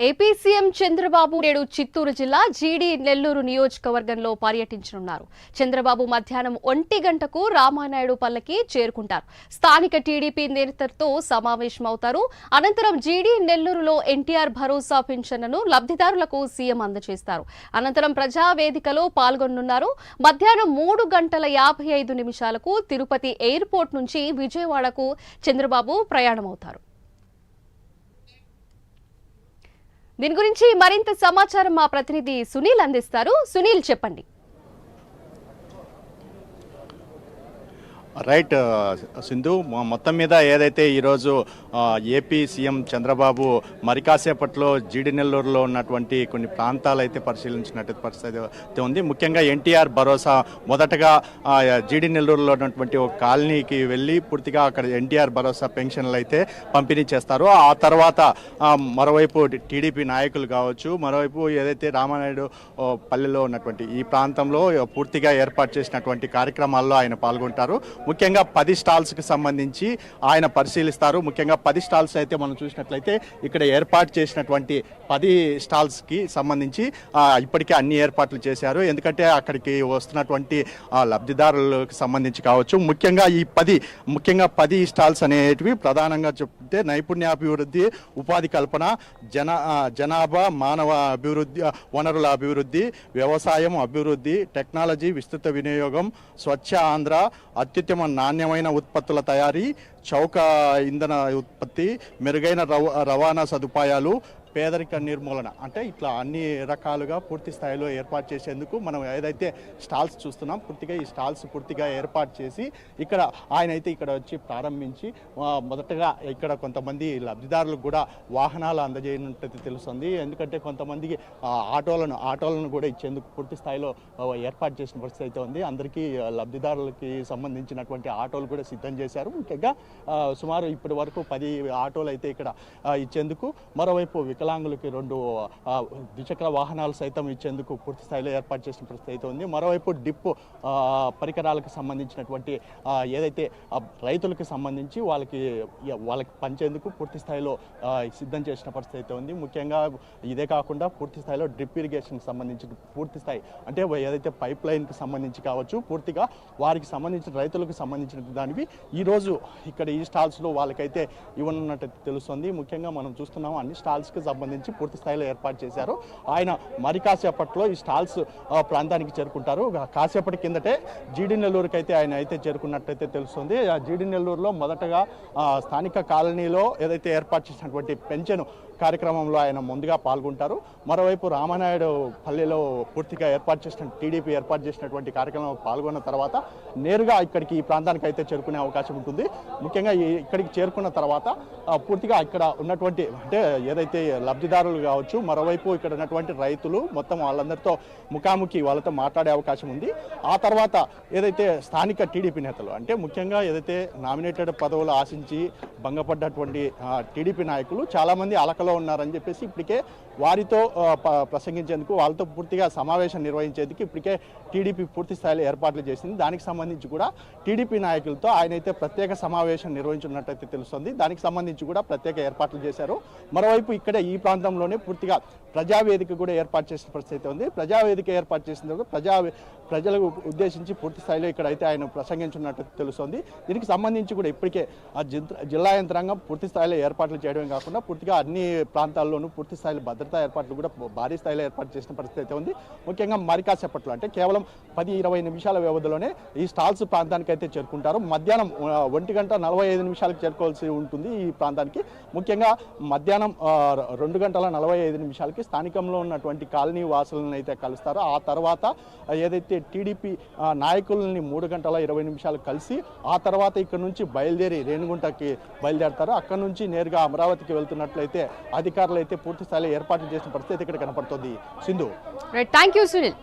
AP CM Chandrababu నేడు చిత్తూరు జిల్లా జీడీ నెల్లూరు నియోజకవర్గంలో పర్యటించనున్నారు. చంద్రబాబు మధ్యాహ్నం 1 గంటకు రామానాయుడు పల్లకి చేరుకుంటారు. స్థానిక టీడీపీ నేతలతో సమావేశమవుతారు. అనంతరం జీడీ నెల్లూరులో ఎన్టీఆర్ భరోసా పింఛన్ను లబ్ధిదారులకు సీఎం అందజేస్తారు. అనంతరం ప్రజావేదికలో పాల్గొనున్నారు. మధ్యాహ్నం 3:55 తిరుపతి ఎయిర్పోర్ట్ నుంచి విజయవాడకు చంద్రబాబు ప్రయాణమవుతారు. దీని గురించి మరింత సమాచారం మా ప్రతినిధి సునీల్ అందిస్తారు. సునీల్, చెప్పండి. రైట్ సింధు, మొత్తం మీద ఏదైతే ఈరోజు ఏపీ సీఎం చంద్రబాబు మరి కాసేపట్లో జీడి నెల్లూరులో ఉన్నటువంటి కొన్ని ప్రాంతాలు అయితే పరిశీలించినట్టు పరిస్థితి ఉంది. ముఖ్యంగా ఎన్టీఆర్ భరోసా మొదటగా జీడి నెల్లూరులో ఉన్నటువంటి ఒక కాలనీకి వెళ్ళి పూర్తిగా అక్కడ ఎన్టీఆర్ భరోసా పెన్షన్లు అయితే పంపిణీ చేస్తారు. ఆ తర్వాత మరోవైపు టీడీపీ నాయకులు కావచ్చు, మరోవైపు ఏదైతే రామానాయుడు పల్లెలో ఉన్నటువంటి ఈ ప్రాంతంలో పూర్తిగా ఏర్పాటు చేసినటువంటి కార్యక్రమాల్లో ఆయన పాల్గొంటారు. ముఖ్యంగా 10 స్టాల్స్కి సంబంధించి ఆయన పరిశీలిస్తారు. ముఖ్యంగా 10 స్టాల్స్ అయితే మనం చూసినట్లయితే ఇక్కడ ఏర్పాటు చేసినటువంటి 10 స్టాల్స్కి సంబంధించి ఇప్పటికే అన్ని ఏర్పాట్లు చేశారు. ఎందుకంటే అక్కడికి వస్తున్నటువంటి లబ్ధిదారులకు సంబంధించి కావచ్చు, ముఖ్యంగా 10 స్టాల్స్ అనేటివి ప్రధానంగా చెప్తే నైపుణ్యాభివృద్ధి, ఉపాధి కల్పన, జనాభా, మానవ అభివృద్ధి, వనరుల అభివృద్ధి, వ్యవసాయం అభివృద్ధి, టెక్నాలజీ విస్తృత వినియోగం, స్వచ్ఛ ఆంధ్ర, అత్యుత్తమ నాణ్యమైన ఉత్పత్తుల తయారీ, చౌక ఇంధన ఉత్పత్తి, మెరుగైన రవాణా సదుపాయాలు, పేదరిక నిర్మూలన, అంటే ఇట్లా అన్ని రకాలుగా పూర్తి స్థాయిలో ఏర్పాటు చేసేందుకు మనం ఏదైతే స్టాల్స్ చూస్తున్నాం, పూర్తిగా ఈ స్టాల్స్ పూర్తిగా ఏర్పాటు చేసి ఇక్కడ ఆయన అయితే ఇక్కడ వచ్చి ప్రారంభించి మొదటగా ఇక్కడ కొంతమంది లబ్ధిదారులకు కూడా వాహనాలు అందజేయనున్నట్టు తెలుస్తుంది. ఎందుకంటే కొంతమందికి ఆటోలను కూడా ఇచ్చేందుకు పూర్తి స్థాయిలో ఏర్పాటు చేసిన పరిస్థితి అయితే ఉంది. అందరికీ లబ్ధిదారులకి సంబంధించినటువంటి ఆటోలు కూడా సిద్ధం చేశారు. ముఖ్యంగా సుమారు ఇప్పటి వరకు 10 ఆటోలు అయితే ఇక్కడ ఇచ్చేందుకు, మరోవైపు వికలాంగులకి 2 ద్విచక్ర వాహనాలు సైతం ఇచ్చేందుకు పూర్తి స్థాయిలో ఏర్పాటు చేసిన పరిస్థితి అయితే ఉంది. మరోవైపు డిప్ పరికరాలకు సంబంధించినటువంటి ఏదైతే రైతులకు సంబంధించి వాళ్ళకి పంచేందుకు పూర్తి స్థాయిలో సిద్ధం చేసిన పరిస్థితి అయితే ఉంది. ముఖ్యంగా ఇదే కాకుండా పూర్తి స్థాయిలో డ్రిప్ ఇరిగేషన్కి సంబంధించి పూర్తి స్థాయి అంటే ఏదైతే పైప్ లైన్కి సంబంధించి కావచ్చు, పూర్తిగా వారికి సంబంధించిన రైతులకు సంబంధించిన దానివి ఈరోజు ఇక్కడ ఈ స్టాల్స్లో వాళ్ళకైతే ఇవ్వనున్నట్టు తెలుస్తుంది. ముఖ్యంగా మనం చూస్తున్నాం అన్ని స్టాల్స్కి సంబంధించి పూర్తి స్థాయిలో ఏర్పాటు చేశారు. ఆయన మరి కాసేపట్లో ఈ స్టాల్స్ ప్రాంతానికి చేరుకుంటారు. కాసేపటి కిందటే జీడి నెల్లూరుకి అయితే ఆయన అయితే చేరుకున్నట్టయితే తెలుస్తుంది. జీడి నెల్లూరులో మొదటగా స్థానిక కాలనీలో ఏదైతే ఏర్పాటు చేసినటువంటి పెన్షన్ కార్యక్రమంలో ఆయన ముందుగా పాల్గొంటారు. మరోవైపు రామానాయుడు పల్లెలో పూర్తిగా టీడీపీ ఏర్పాటు చేసినటువంటి కార్యక్రమంలో పాల్గొన్న తర్వాత నేరుగా ఇక్కడికి ఈ ప్రాంతానికి అయితే చేరుకునే అవకాశం ఉంటుంది. ముఖ్యంగా ఇక్కడికి చేరుకున్న తర్వాత పూర్తిగా ఇక్కడ ఉన్నటువంటి అంటే ఏదైతే లబ్ధిదారులు కావచ్చు, మరోవైపు ఇక్కడ ఉన్నటువంటి రైతులు మొత్తం వాళ్ళందరితో ముఖాముఖి వాళ్ళతో మాట్లాడే అవకాశం ఉంది. ఆ తర్వాత ఏదైతే స్థానిక టీడీపీ నేతలు అంటే ముఖ్యంగా ఏదైతే నామినేటెడ్ పదవులు ఆశించి భంగపడ్డటువంటి టీడీపీ నాయకులు చాలామంది అలకలో ఉన్నారని చెప్పేసి ఇప్పటికే వారితో ప్రసంగించేందుకు, వాళ్ళతో పూర్తిగా సమావేశం నిర్వహించేందుకు ఇప్పటికే టీడీపీ పూర్తి స్థాయిలో ఏర్పాట్లు చేసింది. దానికి సంబంధించి కూడా టీడీపీ నాయకులతో ఆయన అయితే ప్రత్యేక సమావేశం నిర్వహించున్నట్టయితే తెలుస్తుంది. దానికి సంబంధించి కూడా ప్రత్యేక ఏర్పాట్లు చేశారు. మరోవైపు ఇక్కడే ఈ ప్రాంతంలోనే పూర్తిగా ప్రజావేదిక కూడా ఏర్పాటు చేసిన పరిస్థితి ఉంది. ప్రజావేదిక ఏర్పాటు చేసిన తర్వాత ప్రజలకు ఉద్దేశించి పూర్తి స్థాయిలో ఇక్కడైతే ఆయన ప్రసంగించున్నట్టు తెలుస్తుంది. దీనికి సంబంధించి కూడా ఇప్పటికే జిల్లా యంత్రాంగం పూర్తి స్థాయిలో ఏర్పాట్లు చేయడమే కాకుండా పూర్తిగా అన్ని ప్రాంతాల్లోనూ పూర్తి స్థాయిలో భద్రతా ఏర్పాట్లు కూడా భారీ స్థాయిలో ఏర్పాటు చేసిన పరిస్థితి అయితే ఉంది. ముఖ్యంగా మరి కాసేపట్లో అంటే కేవలం 10-20 నిమిషాల వ్యవధిలోనే ఈ స్టాల్స్ ప్రాంతానికి అయితే చేరుకుంటారు. మధ్యాహ్నం 1:45 చేరుకోవాల్సి ఉంటుంది ఈ ప్రాంతానికి. ముఖ్యంగా మధ్యాహ్నం 2:45 స్థానికంలో ఉన్నటువంటి కాలనీ వాసులను అయితే కలుస్తారు. ఆ తర్వాత ఏదైతే టీడీపీ నాయకులని 3:20 కలిసి ఆ తర్వాత ఇక్కడ నుంచి బయలుదేరి రేణిగుంటకి బయలుదేరతారు. అక్కడ నుంచి నేరుగా అమరావతికి వెళ్తున్నట్లయితే అధికారులు అయితే పూర్తి స్థాయిలో ఏర్పాట్లు చేసిన పరిస్థితి ఇక్కడ కనపడుతుంది. Sindhu, thank you Sunil.